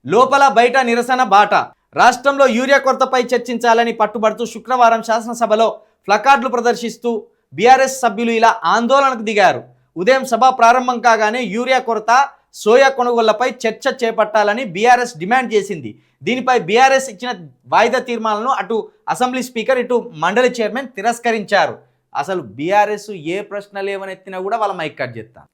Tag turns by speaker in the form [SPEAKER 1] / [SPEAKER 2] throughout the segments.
[SPEAKER 1] లోపల బయట నిరసన బాట. రాష్ట్రంలో యూరియా కొరతపై చర్చించాలని పట్టుబడుతూ శుక్రవారం శాసనసభలో ప్లకార్డులు ప్రదర్శిస్తూ బీఆర్ఎస్ సభ్యులు ఇలా ఆందోళనకు దిగారు. ఉదయం సభ ప్రారంభం కాగానే యూరియా కొరత, సోయా కొనుగోళ్లపై చర్చ చేపట్టాలని బీఆర్ఎస్ డిమాండ్ చేసింది. దీనిపై బీఆర్ఎస్ ఇచ్చిన వాయిదా తీర్మానాలను అటు అసెంబ్లీ స్పీకర్, ఇటు మండలి చైర్మన్ తిరస్కరించారు. అసలు బీఆర్ఎస్ ఏ ప్రశ్నలు ఏమనెత్తినా కూడా వాళ్ళ మైక్ కట్ చేస్తారు.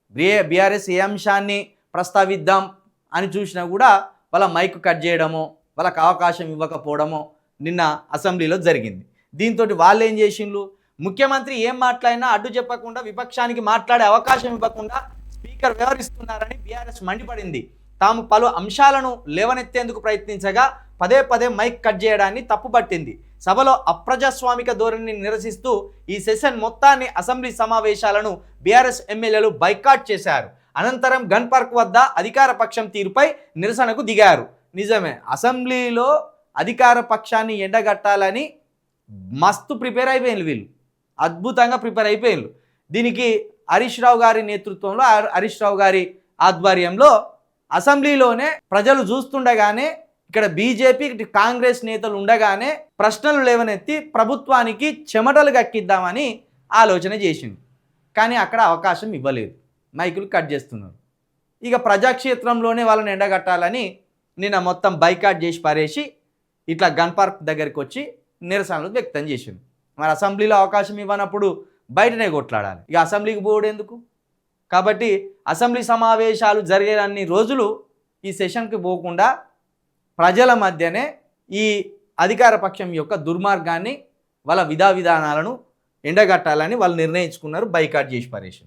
[SPEAKER 1] బీఆర్ఎస్ ఏ అంశాన్ని ప్రస్తావిద్దాం అని చూసినా కూడా వాళ్ళ మైక్ కట్ చేయడమో, వాళ్ళకి అవకాశం ఇవ్వకపోవడమో నిన్న అసెంబ్లీలో జరిగింది. దీంతో వాళ్ళు ఏం చేసిండ్రు, ముఖ్యమంత్రి ఏం మాట్లాడినా అడ్డు చెప్పకుండా విపక్షానికి మాట్లాడే అవకాశం ఇవ్వకుండా స్పీకర్ వ్యవహరిస్తున్నారని బీఆర్ఎస్ మండిపడింది. తాము పలు అంశాలను లేవనెత్తేందుకు ప్రయత్నించగా పదే పదే మైక్ కట్ చేయడాన్ని తప్పుపట్టింది. సభలో అప్రజాస్వామిక ధోరణిని నిరసిస్తూ ఈ సెషన్ మొత్తాన్ని అసెంబ్లీ సమావేశాలను బీఆర్ఎస్ ఎమ్మెల్యేలు బైకాట్ చేశారు. అనంతరం గన్ పార్క్ వద్ద అధికార పక్షం తీరుపై నిరసనకు దిగారు. నిజమే, అసెంబ్లీలో అధికార పక్షాన్ని ఎండగట్టాలని మస్తు ప్రిపేర్ అయిపోయింది, వీళ్ళు అద్భుతంగా ప్రిపేర్ అయిపోయింది. దీనికి హరీష్ రావు గారి నేతృత్వంలో, హరీష్ రావు గారి ఆధ్వర్యంలో అసెంబ్లీలోనే ప్రజలు చూస్తుండగానే, ఇక్కడ బీజేపీ కాంగ్రెస్ నేతలు ఉండగానే ప్రశ్నలు లేవనెత్తి ప్రభుత్వానికి చెమటలు గక్కిద్దామని ఆలోచన చేసింది. కానీ అక్కడ అవకాశం ఇవ్వలేదు, మైకులు కట్ చేస్తున్నారు. ఇక ప్రజాక్షేత్రంలోనే వాళ్ళని ఎండగట్టాలని నిన్న మొత్తం బైకాట్ చేసి పారేసి ఇట్లా గన్ పార్క్ దగ్గరికి వచ్చి నిరసనలు వ్యక్తం చేసింది. మరి అసెంబ్లీలో అవకాశం ఇవ్వనప్పుడు బయటనే కొట్లాడాలి, ఇక అసెంబ్లీకి పోవడం ఎందుకు? కాబట్టి అసెంబ్లీ సమావేశాలు జరిగేటన్ని రోజులు ఈ సెషన్కి పోకుండా ప్రజల మధ్యనే ఈ అధికార పక్షం యొక్క దుర్మార్గాన్ని, వాళ్ళ విధానాలను ఎండగట్టాలని వాళ్ళు నిర్ణయించుకున్నారు, బైకాట్ చేసి పారేసింది.